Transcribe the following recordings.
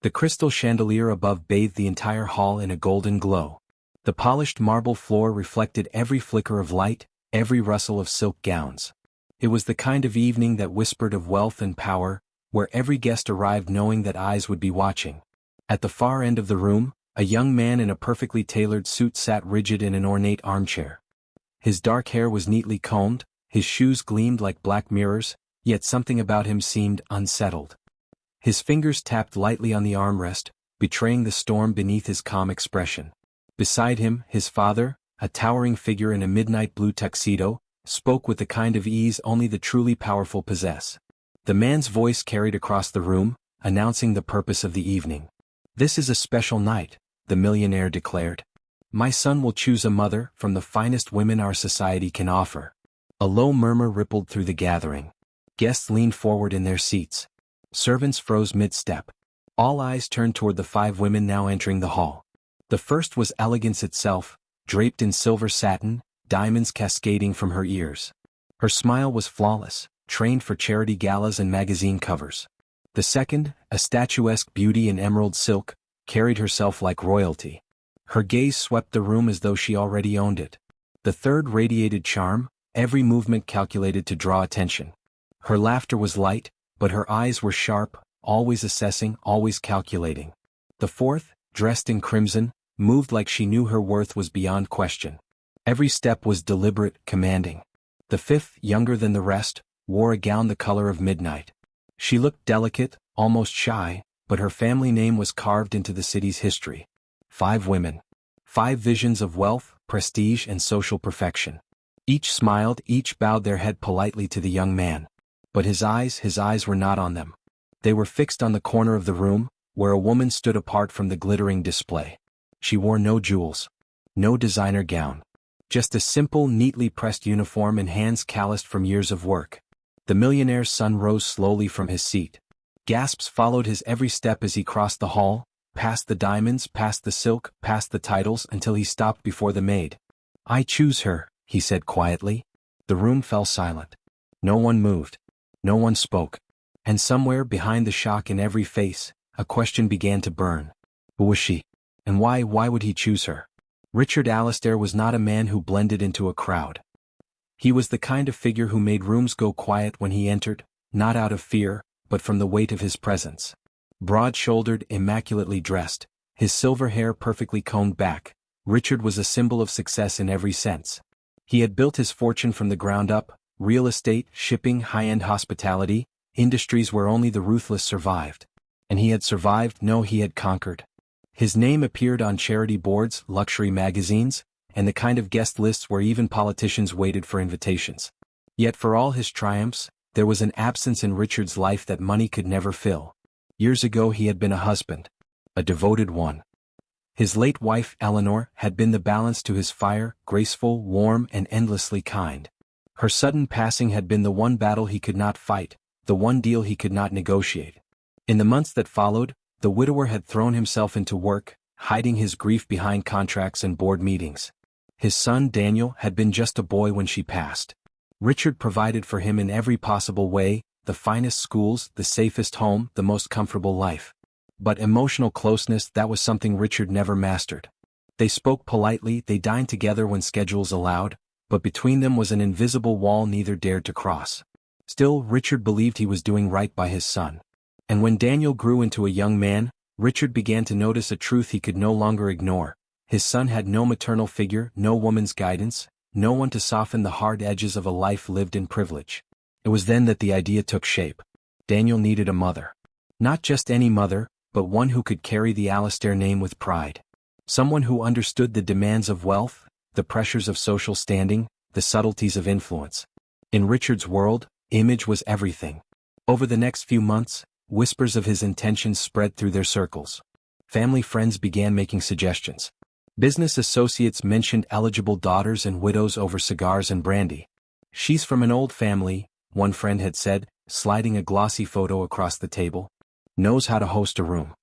The crystal chandelier above bathed the entire hall in a golden glow. The polished marble floor reflected every flicker of light, every rustle of silk gowns. It was the kind of evening that whispered of wealth and power, where every guest arrived knowing that eyes would be watching. At the far end of the room, a young man in a perfectly tailored suit sat rigid in an ornate armchair. His dark hair was neatly combed, his shoes gleamed like black mirrors, yet something about him seemed unsettled. His fingers tapped lightly on the armrest, betraying the storm beneath his calm expression. Beside him, his father, a towering figure in a midnight blue tuxedo, spoke with the kind of ease only the truly powerful possess. The man's voice carried across the room, announcing the purpose of the evening. "This is a special night," the millionaire declared. "My son will choose a mother from the finest women our society can offer." A low murmur rippled through the gathering. Guests leaned forward in their seats. Servants froze mid-step. All eyes turned toward the 5 women now entering the hall. The first was elegance itself, draped in silver satin, diamonds cascading from her ears. Her smile was flawless, trained for charity galas and magazine covers. The second, a statuesque beauty in emerald silk, carried herself like royalty. Her gaze swept the room as though she already owned it. The third radiated charm, every movement calculated to draw attention. Her laughter was light, but her eyes were sharp, always assessing, always calculating. The fourth, dressed in crimson, moved like she knew her worth was beyond question. Every step was deliberate, commanding. The fifth, younger than the rest, wore a gown the color of midnight. She looked delicate, almost shy, but her family name was carved into the city's history. 5 women. 5 visions of wealth, prestige and social perfection. Each smiled, each bowed their head politely to the young man. But his eyes were not on them. They were fixed on the corner of the room, where a woman stood apart from the glittering display. She wore no jewels, no designer gown. Just a simple, neatly pressed uniform and hands calloused from years of work. The millionaire's son rose slowly from his seat. Gasps followed his every step as he crossed the hall, past the diamonds, past the silk, past the titles, until he stopped before the maid. "I choose her," he said quietly. The room fell silent. No one moved. No one spoke. And somewhere behind the shock in every face, a question began to burn. Who was she? And why would he choose her? Richard Alastair was not a man who blended into a crowd. He was the kind of figure who made rooms go quiet when he entered, not out of fear, but from the weight of his presence. Broad-shouldered, immaculately dressed, his silver hair perfectly combed back, Richard was a symbol of success in every sense. He had built his fortune from the ground up, real estate, shipping, high-end hospitality, industries where only the ruthless survived. And he had survived, no, he had conquered. His name appeared on charity boards, luxury magazines, and the kind of guest lists where even politicians waited for invitations. Yet for all his triumphs, there was an absence in Richard's life that money could never fill. Years ago he had been a husband. A devoted one. His late wife, Eleanor, had been the balance to his fire, graceful, warm, and endlessly kind. Her sudden passing had been the one battle he could not fight, the one deal he could not negotiate. In the months that followed, the widower had thrown himself into work, hiding his grief behind contracts and board meetings. His son, Daniel, had been just a boy when she passed. Richard provided for him in every possible way, the finest schools, the safest home, the most comfortable life. But emotional closeness, that was something Richard never mastered. They spoke politely, they dined together when schedules allowed, but between them was an invisible wall neither dared to cross. Still, Richard believed he was doing right by his son. And when Daniel grew into a young man, Richard began to notice a truth he could no longer ignore. His son had no maternal figure, no woman's guidance, no one to soften the hard edges of a life lived in privilege. It was then that the idea took shape. Daniel needed a mother. Not just any mother, but one who could carry the Alastair name with pride. Someone who understood the demands of wealth, the pressures of social standing, the subtleties of influence. In Richard's world, image was everything. Over the next few months, whispers of his intentions spread through their circles. Family friends began making suggestions. Business associates mentioned eligible daughters and widows over cigars and brandy. "She's from an old family," one friend had said, sliding a glossy photo across the table. "Knows how to host a room.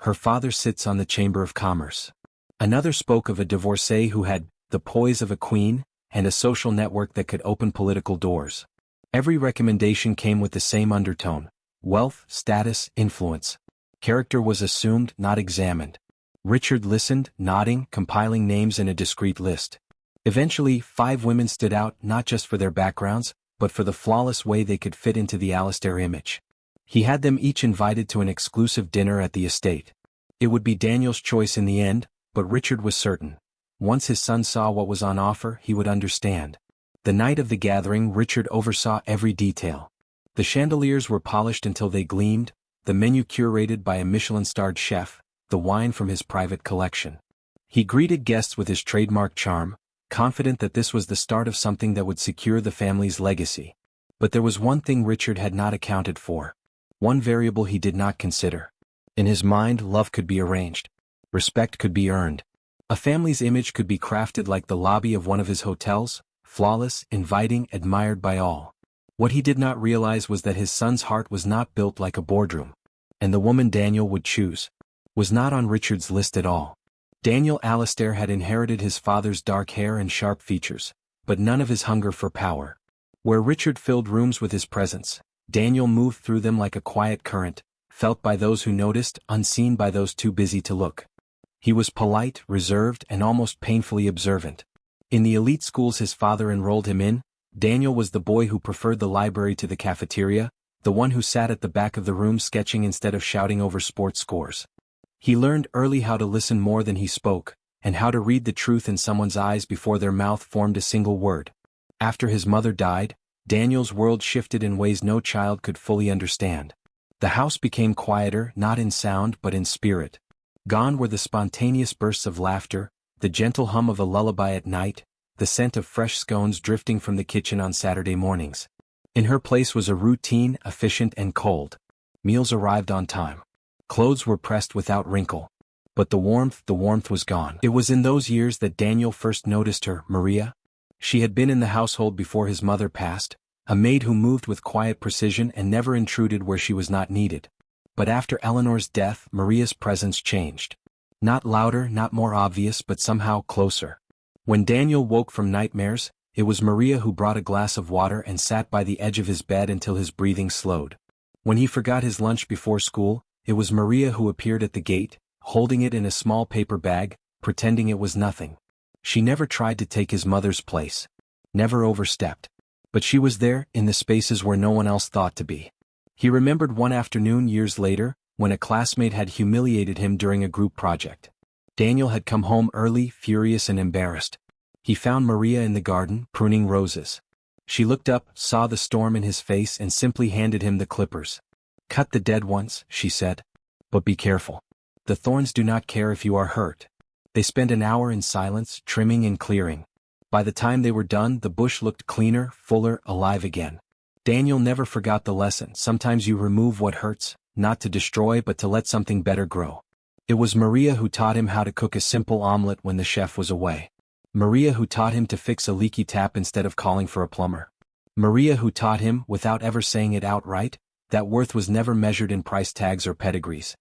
Her father sits on the Chamber of Commerce." Another spoke of a divorcee who had the poise of a queen and a social network that could open political doors. Every recommendation came with the same undertone: wealth, status, influence. Character was assumed, not examined. Richard listened, nodding, compiling names in a discreet list. Eventually, 5 women stood out not just for their backgrounds, but for the flawless way they could fit into the Alistair image. He had them each invited to an exclusive dinner at the estate. It would be Daniel's choice in the end, but Richard was certain. Once his son saw what was on offer, he would understand. The night of the gathering, Richard oversaw every detail. The chandeliers were polished until they gleamed, the menu curated by a Michelin-starred chef, the wine from his private collection. He greeted guests with his trademark charm, confident that this was the start of something that would secure the family's legacy. But there was one thing Richard had not accounted for. One variable he did not consider. In his mind, love could be arranged. Respect could be earned. A family's image could be crafted like the lobby of one of his hotels, flawless, inviting, admired by all. What he did not realize was that his son's heart was not built like a boardroom. And the woman Daniel would choose was not on Richard's list at all. Daniel Alistair had inherited his father's dark hair and sharp features, but none of his hunger for power. Where Richard filled rooms with his presence, Daniel moved through them like a quiet current, felt by those who noticed, unseen by those too busy to look. He was polite, reserved, and almost painfully observant. In the elite schools his father enrolled him in, Daniel was the boy who preferred the library to the cafeteria, the one who sat at the back of the room sketching instead of shouting over sports scores. He learned early how to listen more than he spoke, and how to read the truth in someone's eyes before their mouth formed a single word. After his mother died, Daniel's world shifted in ways no child could fully understand. The house became quieter, not in sound but in spirit. Gone were the spontaneous bursts of laughter, the gentle hum of a lullaby at night, the scent of fresh scones drifting from the kitchen on Saturday mornings. In her place was a routine, efficient and cold. Meals arrived on time. Clothes were pressed without wrinkle. But the warmth was gone. It was in those years that Daniel first noticed her, Maria. She had been in the household before his mother passed, a maid who moved with quiet precision and never intruded where she was not needed. But after Eleanor's death, Maria's presence changed. Not louder, not more obvious, but somehow closer. When Daniel woke from nightmares, it was Maria who brought a glass of water and sat by the edge of his bed until his breathing slowed. When he forgot his lunch before school, it was Maria who appeared at the gate, holding it in a small paper bag, pretending it was nothing. She never tried to take his mother's place. Never overstepped. But she was there, in the spaces where no one else thought to be. He remembered one afternoon years later, when a classmate had humiliated him during a group project. Daniel had come home early, furious and embarrassed. He found Maria in the garden, pruning roses. She looked up, saw the storm in his face and simply handed him the clippers. "Cut the dead ones," she said. "But be careful. The thorns do not care if you are hurt." They spent an hour in silence, trimming and clearing. By the time they were done, the bush looked cleaner, fuller, alive again. Daniel never forgot the lesson. Sometimes you remove what hurts, not to destroy but to let something better grow. It was Maria who taught him how to cook a simple omelet when the chef was away. Maria who taught him to fix a leaky tap instead of calling for a plumber. Maria who taught him, without ever saying it outright, that worth was never measured in price tags or pedigrees.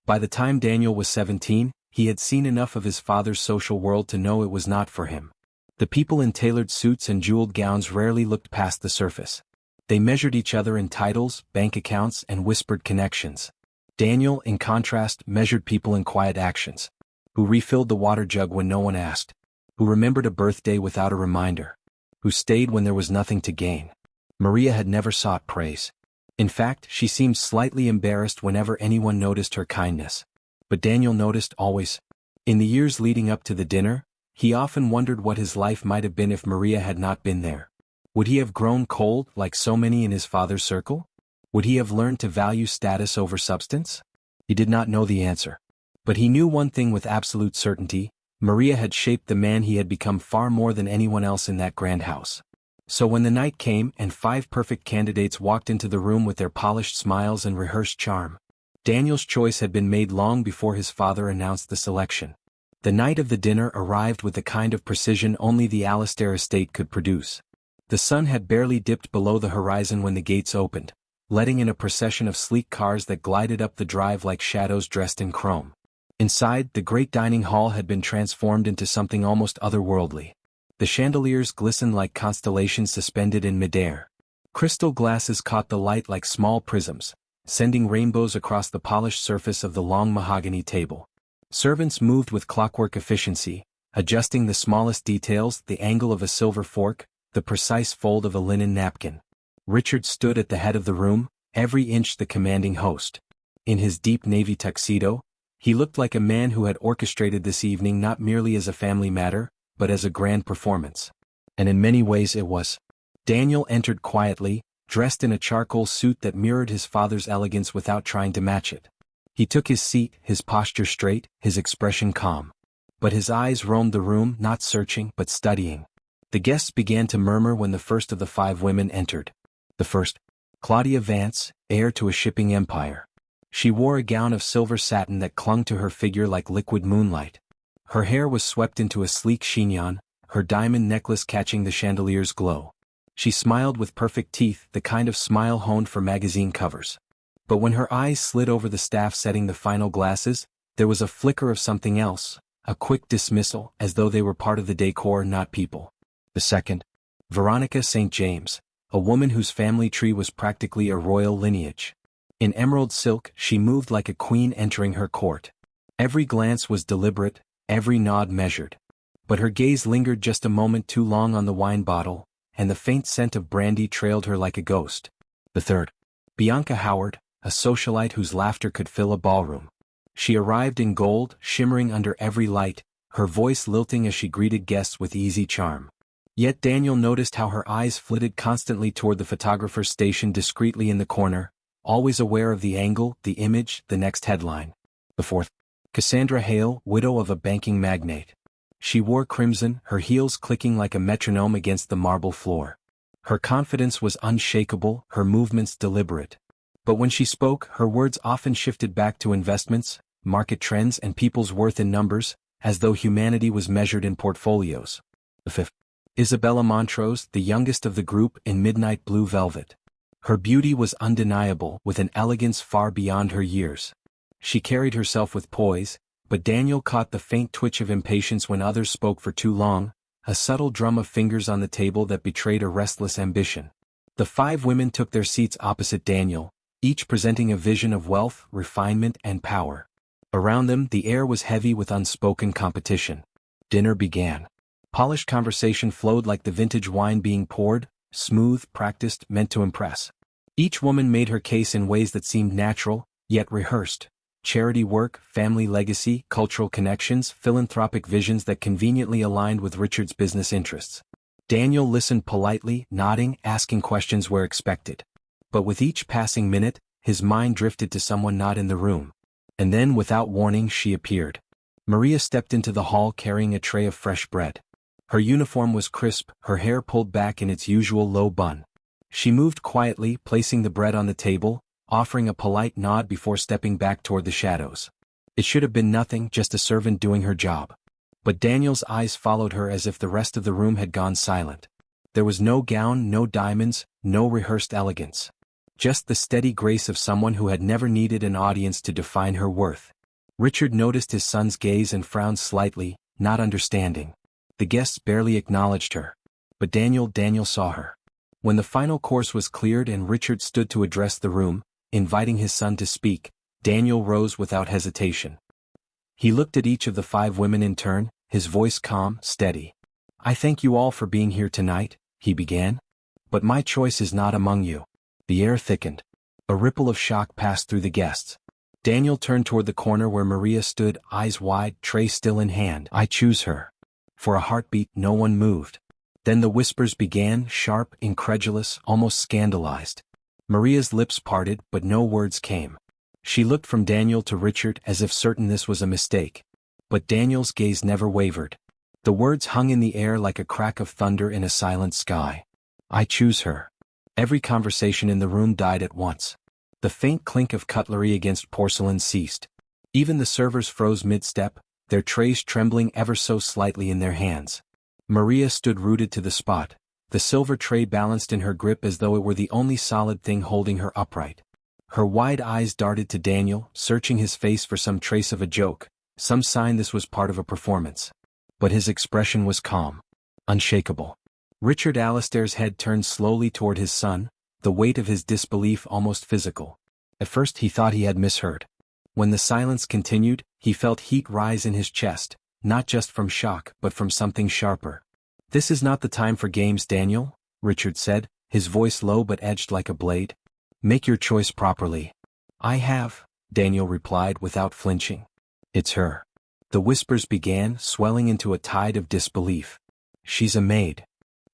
By the time Daniel was 17, he had seen enough of his father's social world to know it was not for him. The people in tailored suits and jeweled gowns rarely looked past the surface. They measured each other in titles, bank accounts, and whispered connections. Daniel, in contrast, measured people in quiet actions. Who refilled the water jug when no one asked. Who remembered a birthday without a reminder. Who stayed when there was nothing to gain. Maria had never sought praise. In fact, she seemed slightly embarrassed whenever anyone noticed her kindness. But Daniel noticed always. In the years leading up to the dinner, he often wondered what his life might have been if Maria had not been there. Would he have grown cold like so many in his father's circle? Would he have learned to value status over substance? He did not know the answer. But he knew one thing with absolute certainty: Maria had shaped the man he had become far more than anyone else in that grand house. So when the night came and 5 perfect candidates walked into the room with their polished smiles and rehearsed charm, Daniel's choice had been made long before his father announced the selection. The night of the dinner arrived with the kind of precision only the Alistair estate could produce. The sun had barely dipped below the horizon when the gates opened, letting in a procession of sleek cars that glided up the drive like shadows dressed in chrome. Inside, the great dining hall had been transformed into something almost otherworldly. The chandeliers glistened like constellations suspended in midair. Crystal glasses caught the light like small prisms, sending rainbows across the polished surface of the long mahogany table. Servants moved with clockwork efficiency, adjusting the smallest details, the angle of a silver fork, the precise fold of a linen napkin. Richard stood at the head of the room, every inch the commanding host. In his deep navy tuxedo, he looked like a man who had orchestrated this evening not merely as a family matter, but as a grand performance. And in many ways it was. Daniel entered quietly, dressed in a charcoal suit that mirrored his father's elegance without trying to match it. He took his seat, his posture straight, his expression calm. But his eyes roamed the room, not searching, but studying. The guests began to murmur when the first of the 5 women entered. The first, Claudia Vance, heir to a shipping empire. She wore a gown of silver satin that clung to her figure like liquid moonlight. Her hair was swept into a sleek chignon, her diamond necklace catching the chandelier's glow. She smiled with perfect teeth, the kind of smile honed for magazine covers. But when her eyes slid over the staff setting the final glasses, there was a flicker of something else, a quick dismissal, as though they were part of the decor, not people. The second, Veronica St. James, a woman whose family tree was practically a royal lineage. In emerald silk, she moved like a queen entering her court. Every glance was deliberate, every nod measured. But her gaze lingered just a moment too long on the wine bottle, and the faint scent of brandy trailed her like a ghost. The third, Bianca Howard, a socialite whose laughter could fill a ballroom. She arrived in gold, shimmering under every light, her voice lilting as she greeted guests with easy charm. Yet Daniel noticed how her eyes flitted constantly toward the photographer stationed discreetly in the corner, always aware of the angle, the image, the next headline. The fourth, Cassandra Hale, widow of a banking magnate. She wore crimson, her heels clicking like a metronome against the marble floor. Her confidence was unshakable, her movements deliberate. But when she spoke, her words often shifted back to investments, market trends, and people's worth in numbers, as though humanity was measured in portfolios. The fifth, Isabella Montrose, the youngest of the group, in midnight blue velvet. Her beauty was undeniable, with an elegance far beyond her years. She carried herself with poise, but Daniel caught the faint twitch of impatience when others spoke for too long, a subtle drum of fingers on the table that betrayed a restless ambition. The 5 women took their seats opposite Daniel, each presenting a vision of wealth, refinement, and power. Around them, the air was heavy with unspoken competition. Dinner began. Polished conversation flowed like the vintage wine being poured, smooth, practiced, meant to impress. Each woman made her case in ways that seemed natural, yet rehearsed. Charity work, family legacy, cultural connections, philanthropic visions that conveniently aligned with Richard's business interests. Daniel listened politely, nodding, asking questions where expected. But with each passing minute, his mind drifted to someone not in the room. And then, without warning, she appeared. Maria stepped into the hall carrying a tray of fresh bread. Her uniform was crisp, her hair pulled back in its usual low bun. She moved quietly, placing the bread on the table, offering a polite nod before stepping back toward the shadows. It should have been nothing, just a servant doing her job. But Daniel's eyes followed her as if the rest of the room had gone silent. There was no gown, no diamonds, no rehearsed elegance. Just the steady grace of someone who had never needed an audience to define her worth. Richard noticed his son's gaze and frowned slightly, not understanding. The guests barely acknowledged her. But Daniel saw her. When the final course was cleared and Richard stood to address the room, inviting his son to speak, Daniel rose without hesitation. He looked at each of the 5 women in turn, his voice calm, steady. "I thank you all for being here tonight," he began. "But my choice is not among you." The air thickened. A ripple of shock passed through the guests. Daniel turned toward the corner where Maria stood, eyes wide, tray still in hand. "I choose her." For a heartbeat, no one moved. Then the whispers began, sharp, incredulous, almost scandalized. Maria's lips parted, but no words came. She looked from Daniel to Richard as if certain this was a mistake. But Daniel's gaze never wavered. The words hung in the air like a crack of thunder in a silent sky. "I choose her." Every conversation in the room died at once. The faint clink of cutlery against porcelain ceased. Even the servers froze mid-step, their trays trembling ever so slightly in their hands. Maria stood rooted to the spot, the silver tray balanced in her grip as though it were the only solid thing holding her upright. Her wide eyes darted to Daniel, searching his face for some trace of a joke, some sign this was part of a performance. But his expression was calm, unshakable. Richard Alastair's head turned slowly toward his son, the weight of his disbelief almost physical. At first he thought he had misheard. When the silence continued, he felt heat rise in his chest, not just from shock but from something sharper. "This is not the time for games, Daniel," Richard said, his voice low but edged like a blade. "Make your choice properly." "I have," Daniel replied without flinching. "It's her." The whispers began, swelling into a tide of disbelief. "She's a maid.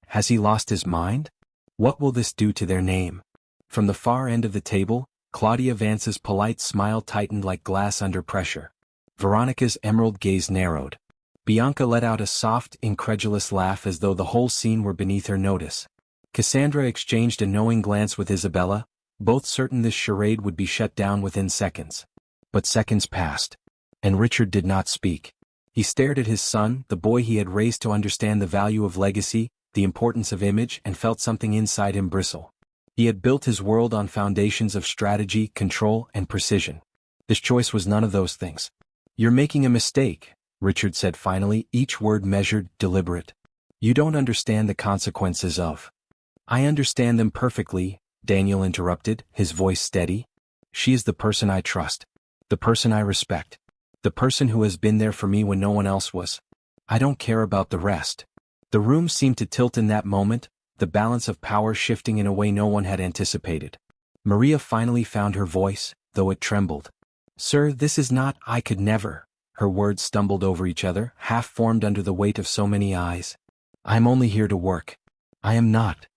Has he lost his mind? What will this do to their name?" From the far end of the table, Claudia Vance's polite smile tightened like glass under pressure. Veronica's emerald gaze narrowed. Bianca let out a soft, incredulous laugh as though the whole scene were beneath her notice. Cassandra exchanged a knowing glance with Isabella, both certain this charade would be shut down within seconds. But seconds passed. And Richard did not speak. He stared at his son, the boy he had raised to understand the value of legacy, the importance of image, and felt something inside him bristle. He had built his world on foundations of strategy, control, and precision. This choice was none of those things. "You're making a mistake," Richard said finally, each word measured, deliberate. "You don't understand the consequences of—" "I understand them perfectly," Daniel interrupted, his voice steady. "She is the person I trust. The person I respect. The person who has been there for me when no one else was. I don't care about the rest." The room seemed to tilt in that moment, the balance of power shifting in a way no one had anticipated. Maria finally found her voice, though it trembled. "Sir, this is not— I could never—" Her words stumbled over each other, half-formed under the weight of so many eyes. "I'm only here to work. I am not."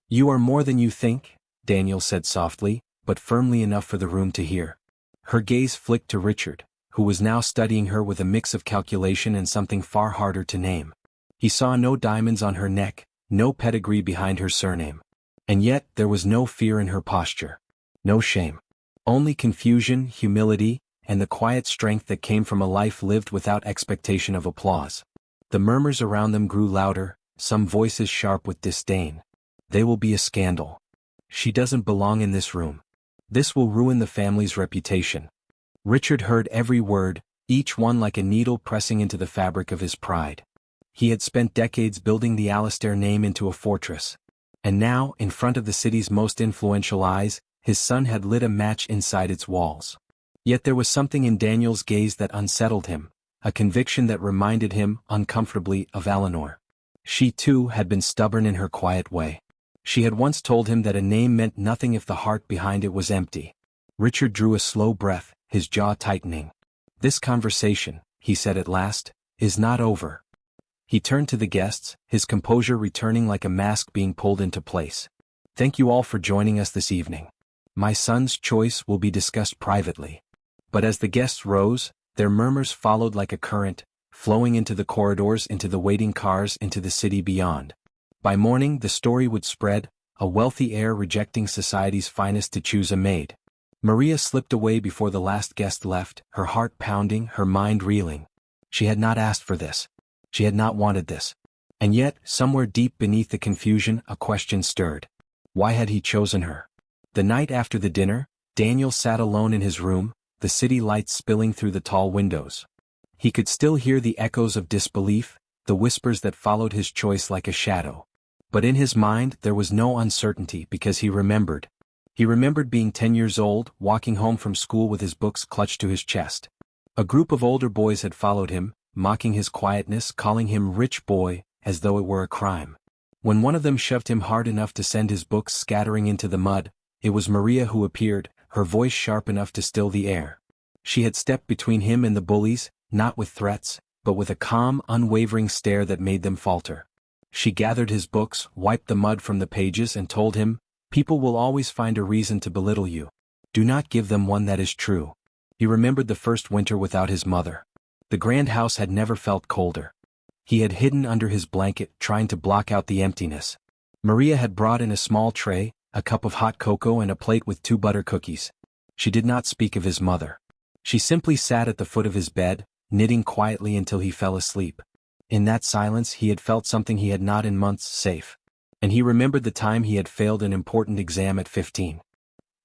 "You are more than you think," Daniel said softly, but firmly enough for the room to hear. Her gaze flicked to Richard, who was now studying her with a mix of calculation and something far harder to name. He saw no diamonds on her neck, no pedigree behind her surname. And yet there was no fear in her posture. No shame. Only confusion, humility, and the quiet strength that came from a life lived without expectation of applause. The murmurs around them grew louder, some voices sharp with disdain. "They will be a scandal. She doesn't belong in this room. This will ruin the family's reputation." Richard heard every word, each one like a needle pressing into the fabric of his pride. He had spent decades building the Alastair name into a fortress. And now, in front of the city's most influential eyes, his son had lit a match inside its walls. Yet there was something in Daniel's gaze that unsettled him, a conviction that reminded him, uncomfortably, of Eleanor. She too had been stubborn in her quiet way. She had once told him that a name meant nothing if the heart behind it was empty. Richard drew a slow breath, his jaw tightening. "This conversation," he said at last, "is not over." He turned to the guests, his composure returning like a mask being pulled into place. "Thank you all for joining us this evening. My son's choice will be discussed privately." But as the guests rose, their murmurs followed like a current, flowing into the corridors, into the waiting cars, into the city beyond. By morning the story would spread, a wealthy heir rejecting society's finest to choose a maid. Maria slipped away before the last guest left, her heart pounding, her mind reeling. She had not asked for this. She had not wanted this. And yet, somewhere deep beneath the confusion, a question stirred. Why had he chosen her? The night after the dinner, Daniel sat alone in his room, the city lights spilling through the tall windows. He could still hear the echoes of disbelief, the whispers that followed his choice like a shadow. But in his mind there was no uncertainty because he remembered. He remembered being 10 years old, walking home from school with his books clutched to his chest. A group of older boys had followed him, mocking his quietness, calling him rich boy, as though it were a crime. When one of them shoved him hard enough to send his books scattering into the mud, it was Maria who appeared, her voice sharp enough to still the air. She had stepped between him and the bullies, not with threats, but with a calm, unwavering stare that made them falter. She gathered his books, wiped the mud from the pages and told him, "People will always find a reason to belittle you. Do not give them one that is true." He remembered the first winter without his mother. The grand house had never felt colder. He had hidden under his blanket, trying to block out the emptiness. Maria had brought in a small tray, a cup of hot cocoa and a plate with 2 butter cookies. She did not speak of his mother. She simply sat at the foot of his bed, knitting quietly until he fell asleep. In that silence he had felt something he had not in months, safe. And he remembered the time he had failed an important exam at 15.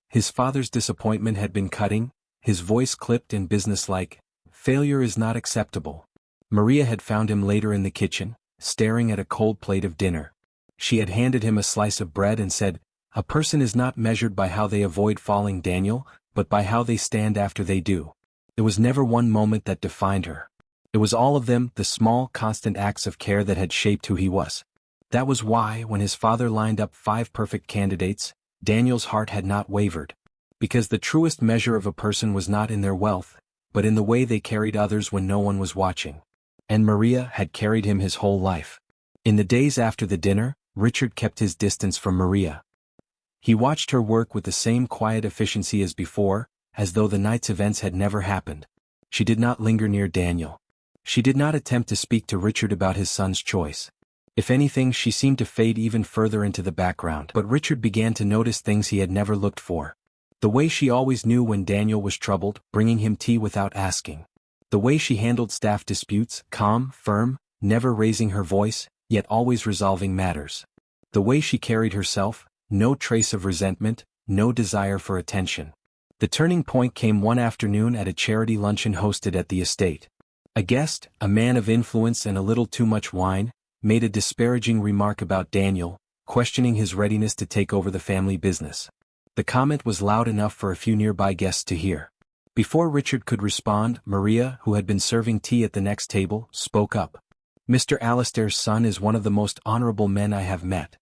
His father's disappointment had been cutting, his voice clipped and businesslike. Failure is not acceptable. Maria had found him later in the kitchen, staring at a cold plate of dinner. She had handed him a slice of bread and said, "A person is not measured by how they avoid falling, Daniel, but by how they stand after they do. It was never one moment that defined her. It was all of them, the small, constant acts of care that had shaped who he was. That was why, when his father lined up 5 perfect candidates, Daniel's heart had not wavered. Because the truest measure of a person was not in their wealth, but in the way they carried others when no one was watching. And Maria had carried him his whole life. In the days after the dinner, Richard kept his distance from Maria. He watched her work with the same quiet efficiency as before, as though the night's events had never happened. She did not linger near Daniel. She did not attempt to speak to Richard about his son's choice. If anything, she seemed to fade even further into the background. But Richard began to notice things he had never looked for. The way she always knew when Daniel was troubled, bringing him tea without asking. The way she handled staff disputes, calm, firm, never raising her voice, yet always resolving matters. The way she carried herself, no trace of resentment, no desire for attention. The turning point came one afternoon at a charity luncheon hosted at the estate. A guest, a man of influence and a little too much wine, made a disparaging remark about Daniel, questioning his readiness to take over the family business. The comment was loud enough for a few nearby guests to hear. Before Richard could respond, Maria, who had been serving tea at the next table, spoke up. "Mr. Alastair's son is one of the most honorable men I have met.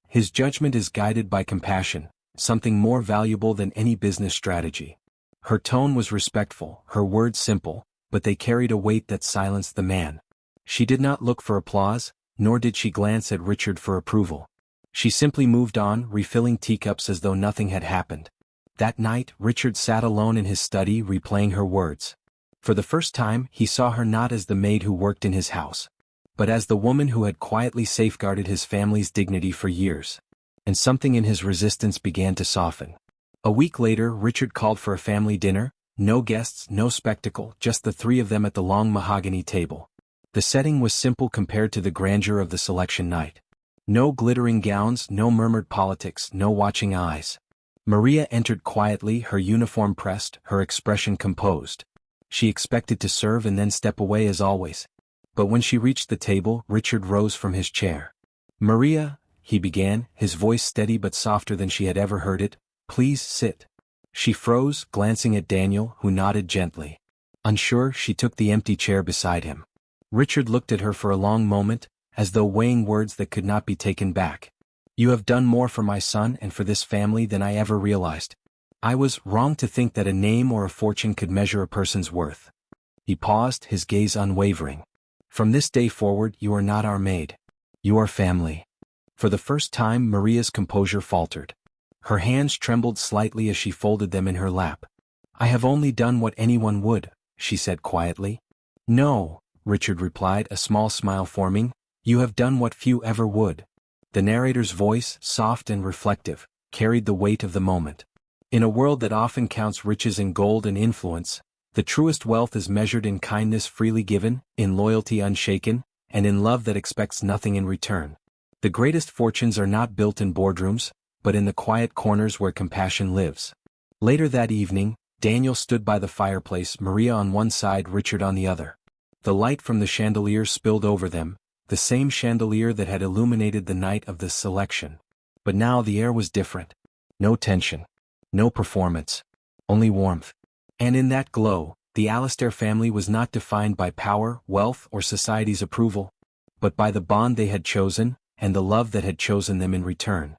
His judgment is guided by compassion, something more valuable than any business strategy." Her tone was respectful, her words simple, but they carried a weight that silenced the man. She did not look for applause, nor did she glance at Richard for approval. She simply moved on, refilling teacups as though nothing had happened. That night, Richard sat alone in his study replaying her words. For the first time, he saw her not as the maid who worked in his house, but as the woman who had quietly safeguarded his family's dignity for years. And something in his resistance began to soften. A week later, Richard called for a family dinner, no guests, no spectacle, just the 3 of them at the long mahogany table. The setting was simple compared to the grandeur of the selection night. No glittering gowns, no murmured politics, no watching eyes. Maria entered quietly, her uniform pressed, her expression composed. She expected to serve and then step away as always. But when she reached the table, Richard rose from his chair. "Maria," he began, his voice steady but softer than she had ever heard it, "please sit." She froze, glancing at Daniel, who nodded gently. Unsure, she took the empty chair beside him. Richard looked at her for a long moment, as though weighing words that could not be taken back. "You have done more for my son and for this family than I ever realized. I was wrong to think that a name or a fortune could measure a person's worth." He paused, his gaze unwavering. "From this day forward, you are not our maid. You are family." For the first time, Maria's composure faltered. Her hands trembled slightly as she folded them in her lap. "I have only done what anyone would," she said quietly. "No," Richard replied, a small smile forming, "you have done what few ever would." The narrator's voice, soft and reflective, carried the weight of the moment. In a world that often counts riches in gold and influence, the truest wealth is measured in kindness freely given, in loyalty unshaken, and in love that expects nothing in return. The greatest fortunes are not built in boardrooms, but in the quiet corners where compassion lives. Later that evening, Daniel stood by the fireplace, Maria on one side, Richard on the other. The light from the chandelier spilled over them, the same chandelier that had illuminated the night of the selection. But now the air was different. No tension. No performance. Only warmth. And in that glow, the Alastair family was not defined by power, wealth, or society's approval, but by the bond they had chosen, and the love that had chosen them in return.